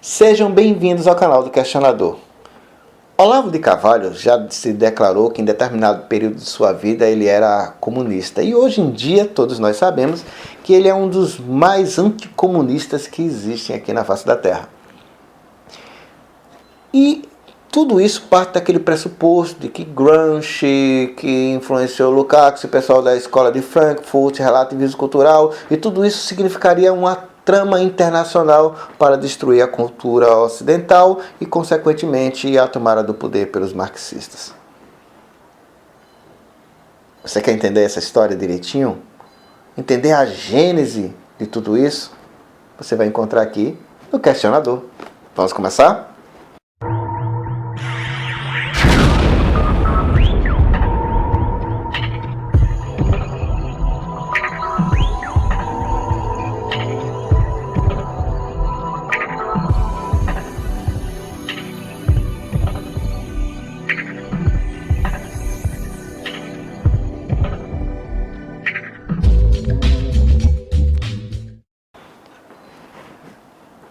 Sejam bem-vindos ao canal do Questionador. Olavo de Carvalho já se declarou que em determinado período de sua vida ele era comunista. E hoje em dia todos nós sabemos que ele é um dos mais anticomunistas que existem aqui na face da Terra. E tudo isso parte daquele pressuposto de que Gramsci, que influenciou Lukács, o pessoal da escola de Frankfurt, relativismo cultural, e tudo isso significaria uma trama internacional para destruir a cultura ocidental e, consequentemente, a tomada do poder pelos marxistas. Você quer entender essa história direitinho? Entender a gênese de tudo isso? Você vai encontrar aqui no Questionador. Vamos começar?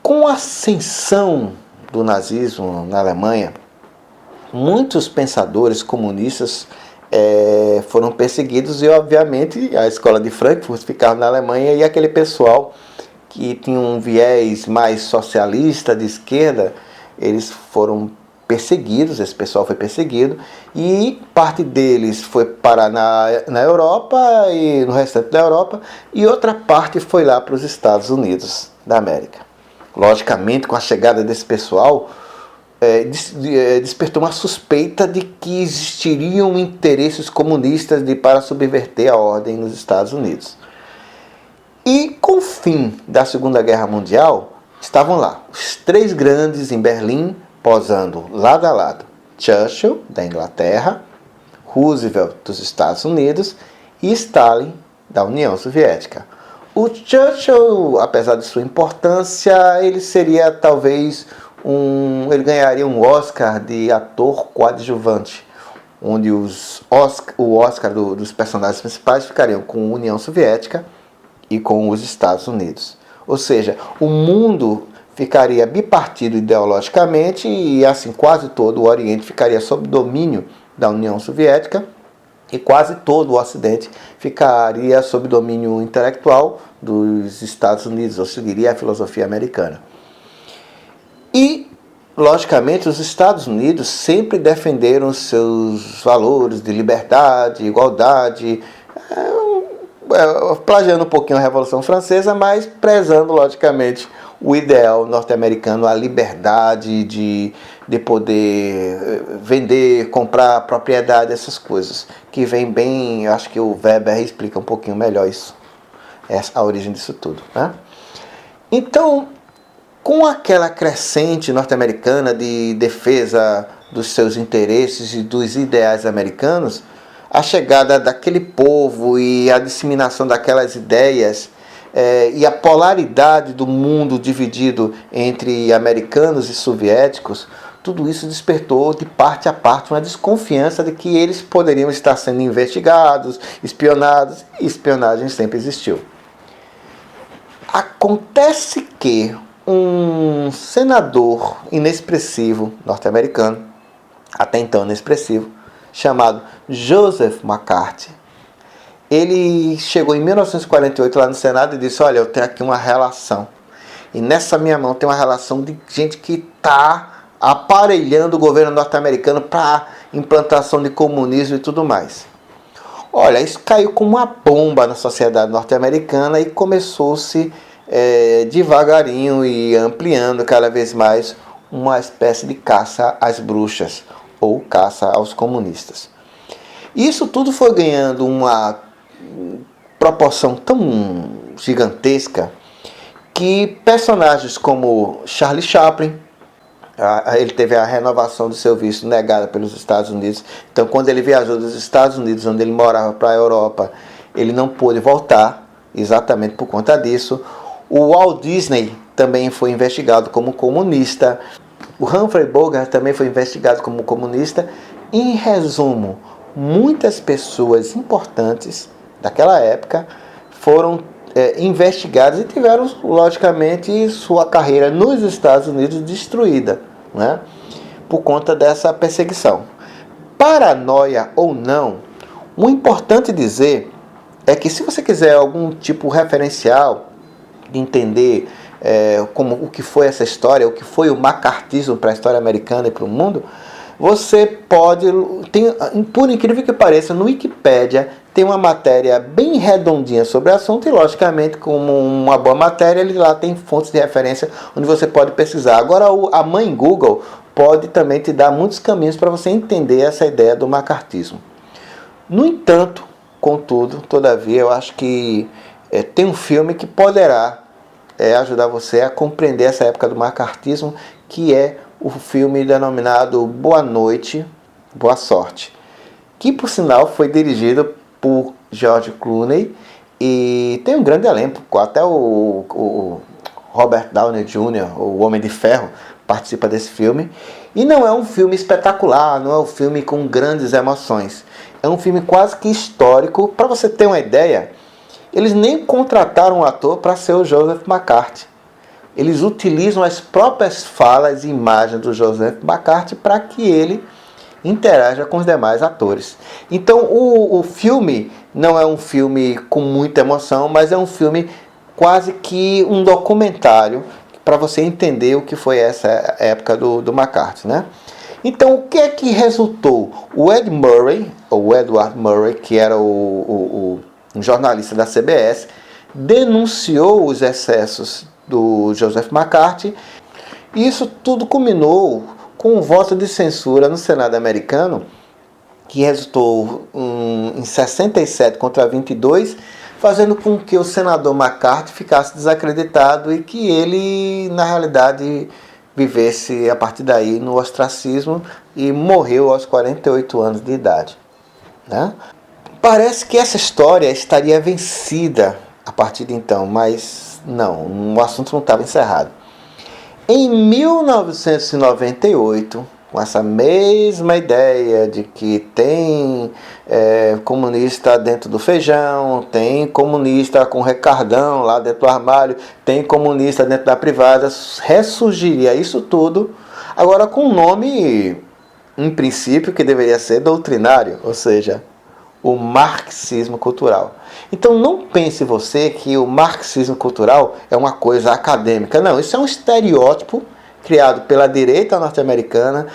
Com a ascensão do nazismo na Alemanha, muitos pensadores comunistas foram perseguidos e, obviamente, a escola de Frankfurt ficava na Alemanha e aquele pessoal que tinha um viés mais socialista, de esquerda, eles foram perseguidos, esse pessoal foi perseguido e parte deles foi parar na Europa e no restante da Europa e outra parte foi lá para os Estados Unidos da América. Logicamente, com a chegada desse pessoal, despertou uma suspeita de que existiriam interesses comunistas para subverter a ordem nos Estados Unidos. E com o fim da Segunda Guerra Mundial, estavam lá os três grandes em Berlim, posando lado a lado. Churchill, da Inglaterra, Roosevelt, dos Estados Unidos, e Stalin, da União Soviética. O Churchill, apesar de sua importância, ele seria talvez ele ganharia um Oscar de ator coadjuvante, onde o Oscar dos personagens principais ficariam com a União Soviética e com os Estados Unidos. Ou seja, o mundo ficaria bipartido ideologicamente e assim quase todo o Oriente ficaria sob domínio da União Soviética e quase todo o Ocidente ficaria sob domínio intelectual dos Estados Unidos, ou seguiria a filosofia americana. E, logicamente, os Estados Unidos sempre defenderam seus valores de liberdade, igualdade, plagiando um pouquinho a Revolução Francesa, mas prezando, logicamente, o ideal norte-americano, a liberdade de poder vender, comprar propriedade, essas coisas, que vem bem, acho que o Weber explica um pouquinho melhor isso, a origem disso tudo, né? Então, com aquela crescente norte-americana de defesa dos seus interesses e dos ideais americanos, a chegada daquele povo e a disseminação daquelas ideias e a polaridade do mundo dividido entre americanos e soviéticos, tudo isso despertou de parte a parte uma desconfiança de que eles poderiam estar sendo investigados, espionados, e espionagem sempre existiu. Acontece que um senador inexpressivo norte-americano, até então inexpressivo, chamado Joseph McCarthy, ele chegou em 1948 lá no Senado e disse: olha, eu tenho aqui uma relação. E nessa minha mão tem uma relação de gente que está aparelhando o governo norte-americano para implantação de comunismo e tudo mais. Olha, isso caiu como uma bomba na sociedade norte-americana e começou-se devagarinho e ampliando cada vez mais uma espécie de caça às bruxas ou caça aos comunistas. Isso tudo foi ganhando uma proporção tão gigantesca que personagens como Charlie Chaplin, ele teve a renovação do seu visto negada pelos Estados Unidos. Então, quando ele viajou dos Estados Unidos, onde ele morava, para a Europa, ele não pôde voltar, exatamente por conta disso. O Walt Disney também foi investigado como comunista. O Humphrey Bogart também foi investigado como comunista. Em resumo, muitas pessoas importantes daquela época foram investigados e tiveram, logicamente, sua carreira nos Estados Unidos destruída, né, por conta dessa perseguição. Paranoia ou não, o importante dizer é que se você quiser algum tipo referencial de entender como o que foi essa história, o que foi o macartismo para a história americana e para o mundo, você pode, por incrível que pareça, no Wikipédia tem uma matéria bem redondinha sobre o assunto e, logicamente, como uma boa matéria, ele lá tem fontes de referência onde você pode pesquisar. Agora, a mãe Google pode também te dar muitos caminhos para você entender essa ideia do macartismo. No entanto, contudo, todavia, eu acho que tem um filme que poderá ajudar você a compreender essa época do macartismo, que é o filme denominado Boa Noite, Boa Sorte, que por sinal foi dirigido por George Clooney e tem um grande elenco, até o Robert Downey Jr., o Homem de Ferro, participa desse filme. E não é um filme espetacular, não é um filme com grandes emoções. É um filme quase que histórico. Para você ter uma ideia, eles nem contrataram um ator para ser o Joseph McCarthy. Eles utilizam as próprias falas e imagens do Joseph McCarthy para que ele interaja com os demais atores. Então o filme não é um filme com muita emoção, mas é um filme quase que um documentário para você entender o que foi essa época do McCarthy, né? Então o que é que resultou? O Ed Murray, ou Edward Murray, que era um jornalista da CBS, denunciou os excessos do Joseph McCarthy. E isso tudo culminou com um voto de censura no Senado americano, que resultou em 67 contra 22, fazendo com que o senador McCarthy ficasse desacreditado e que ele, na realidade, vivesse a partir daí no ostracismo e morreu aos 48 anos de idade, né? Parece que essa história estaria vencida a partir de então, mas não, o assunto não estava encerrado. Em 1998, com essa mesma ideia de que tem comunista dentro do feijão, tem comunista com recardão lá dentro do armário, tem comunista dentro da privada, ressurgiria isso tudo, agora com um nome, em princípio, que deveria ser doutrinário, ou seja, o marxismo cultural. Então não pense você que o marxismo cultural é uma coisa acadêmica. Não, isso é um estereótipo criado pela direita norte-americana,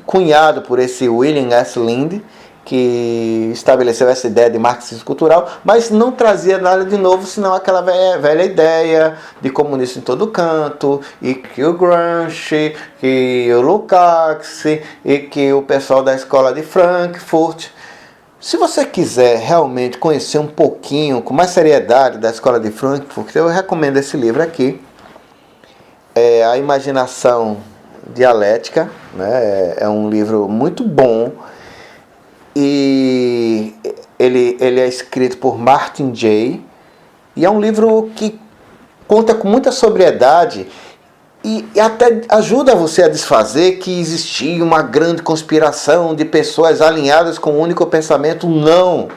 cunhado por esse William S. Lind, que estabeleceu essa ideia de marxismo cultural, mas não trazia nada de novo, senão aquela velha ideia de comunista em todo canto, e que o Gramsci, que o Lukács, e que o pessoal da escola de Frankfurt. Se você quiser realmente conhecer um pouquinho, com mais seriedade, da escola de Frankfurt, eu recomendo esse livro aqui, A Imaginação Dialética, né? É um livro muito bom e ele é escrito por Martin Jay e é um livro que conta com muita sobriedade e até ajuda você a desfazer que existia uma grande conspiração de pessoas alinhadas com um único pensamento. Não!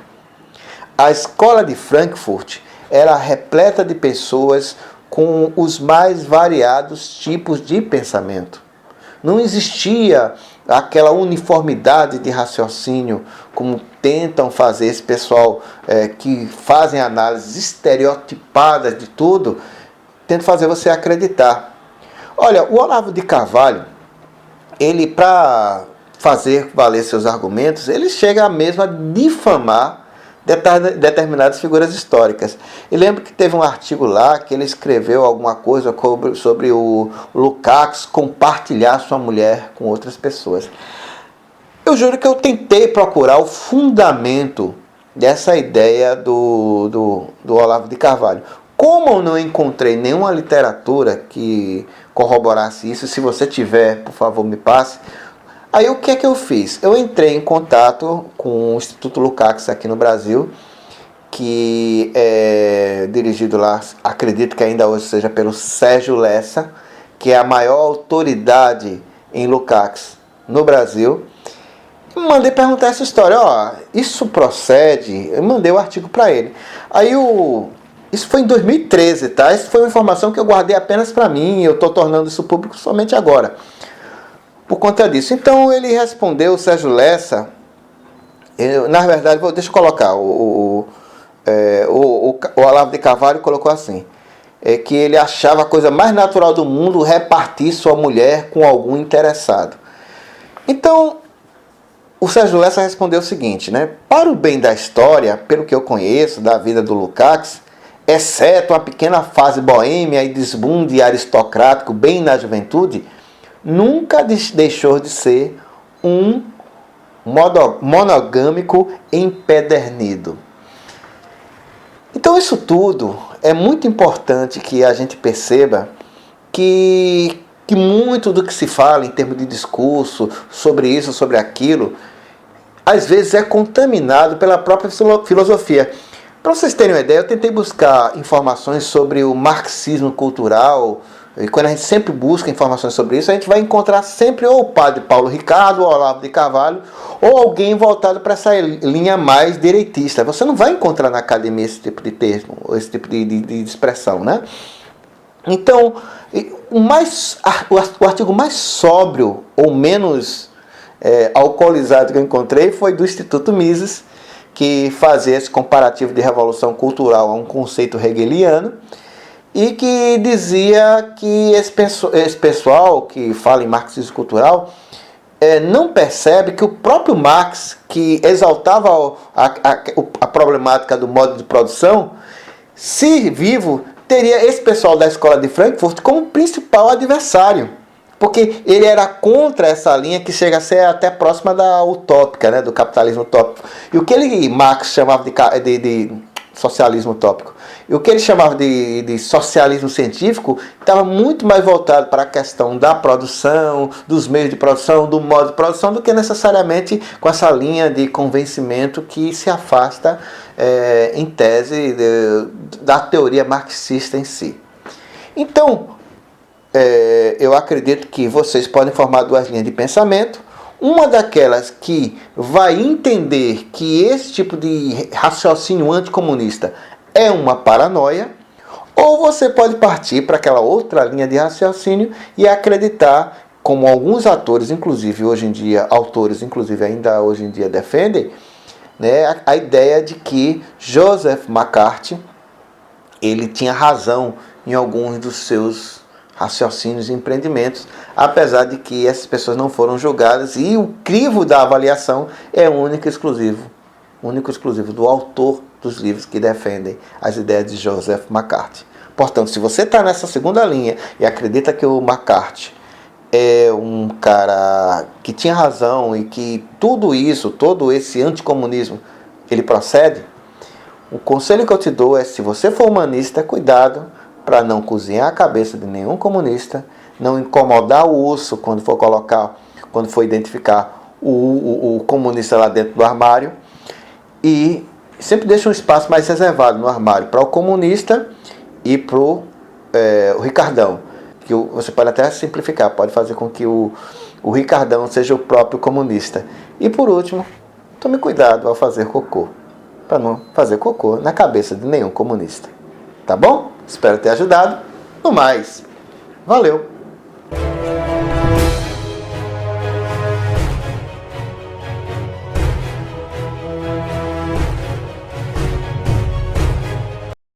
A escola de Frankfurt era repleta de pessoas com os mais variados tipos de pensamento. Não existia aquela uniformidade de raciocínio como tentam fazer esse pessoal que fazem análises estereotipadas de tudo, tentam fazer você acreditar. Olha, o Olavo de Carvalho, ele, para fazer valer seus argumentos, ele chega mesmo a difamar determinadas figuras históricas. E lembro que teve um artigo lá que ele escreveu alguma coisa sobre o Lukács compartilhar sua mulher com outras pessoas. Eu juro que eu tentei procurar o fundamento dessa ideia do Olavo de Carvalho. Como eu não encontrei nenhuma literatura que corroborasse isso, se você tiver, por favor, me passe. Aí o que é que eu fiz? Eu entrei em contato com o Instituto Lukács aqui no Brasil, que é dirigido lá, acredito que ainda hoje seja pelo Sérgio Lessa, que é a maior autoridade em Lukács no Brasil. Mandei perguntar essa história, isso procede? Eu mandei o artigo para ele. Aí o Isso foi em 2013, tá? Isso foi uma informação que eu guardei apenas para mim e eu estou tornando isso público somente agora. Por conta disso. Então ele respondeu, o Sérgio Lessa, na verdade, deixa eu colocar, o Olavo de Carvalho colocou assim, que ele achava a coisa mais natural do mundo repartir sua mulher com algum interessado. Então, o Sérgio Lessa respondeu o seguinte, né? Para o bem da história, pelo que eu conheço da vida do Lukács, exceto uma pequena fase boêmia e desbunde aristocrático bem na juventude, nunca deixou de ser um monogâmico empedernido. Então isso tudo é muito importante que a gente perceba que muito do que se fala em termos de discurso sobre isso, sobre aquilo, às vezes é contaminado pela própria filosofia. Para vocês terem uma ideia, eu tentei buscar informações sobre o marxismo cultural, e quando a gente sempre busca informações sobre isso, a gente vai encontrar sempre ou o padre Paulo Ricardo, ou Olavo de Carvalho, ou alguém voltado para essa linha mais direitista. Você não vai encontrar na academia esse tipo de termo, esse tipo de expressão, né? Então, o artigo mais sóbrio ou menos alcoolizado que eu encontrei foi do Instituto Mises, que fazia esse comparativo de revolução cultural a um conceito hegeliano, e que dizia que esse pessoal que fala em marxismo cultural não percebe que o próprio Marx, que exaltava a problemática do modo de produção, se vivo, teria esse pessoal da escola de Frankfurt como principal adversário, porque ele era contra essa linha que chega a ser até próxima da utópica, né, do capitalismo utópico. E o que Marx chamava de socialismo utópico, e o que ele chamava de socialismo científico, estava muito mais voltado para a questão da produção, dos meios de produção, do modo de produção, do que necessariamente com essa linha de convencimento que se afasta, em tese, da teoria marxista em si. Então, eu acredito que vocês podem formar duas linhas de pensamento. Uma daquelas que vai entender que esse tipo de raciocínio anticomunista é uma paranoia, ou você pode partir para aquela outra linha de raciocínio e acreditar, como alguns atores, inclusive hoje em dia, autores, inclusive ainda hoje em dia defendem, né, a ideia de que Joseph McCarthy ele tinha razão em alguns dos seus raciocínios e empreendimentos, apesar de que essas pessoas não foram julgadas e o crivo da avaliação é único e exclusivo do autor dos livros que defendem as ideias de Joseph McCarthy. Portanto, se você está nessa segunda linha e acredita que o McCarthy é um cara que tinha razão e que tudo isso, todo esse anticomunismo, ele procede, o conselho que eu te dou é, se você for humanista, cuidado para não cozinhar a cabeça de nenhum comunista, não incomodar o urso quando for identificar o comunista lá dentro do armário, e sempre deixa um espaço mais reservado no armário para o comunista e para o Ricardão, que você pode até simplificar, pode fazer com que o Ricardão seja o próprio comunista. E por último, tome cuidado ao fazer cocô, para não fazer cocô na cabeça de nenhum comunista. Tá bom? Espero ter ajudado. No mais, valeu!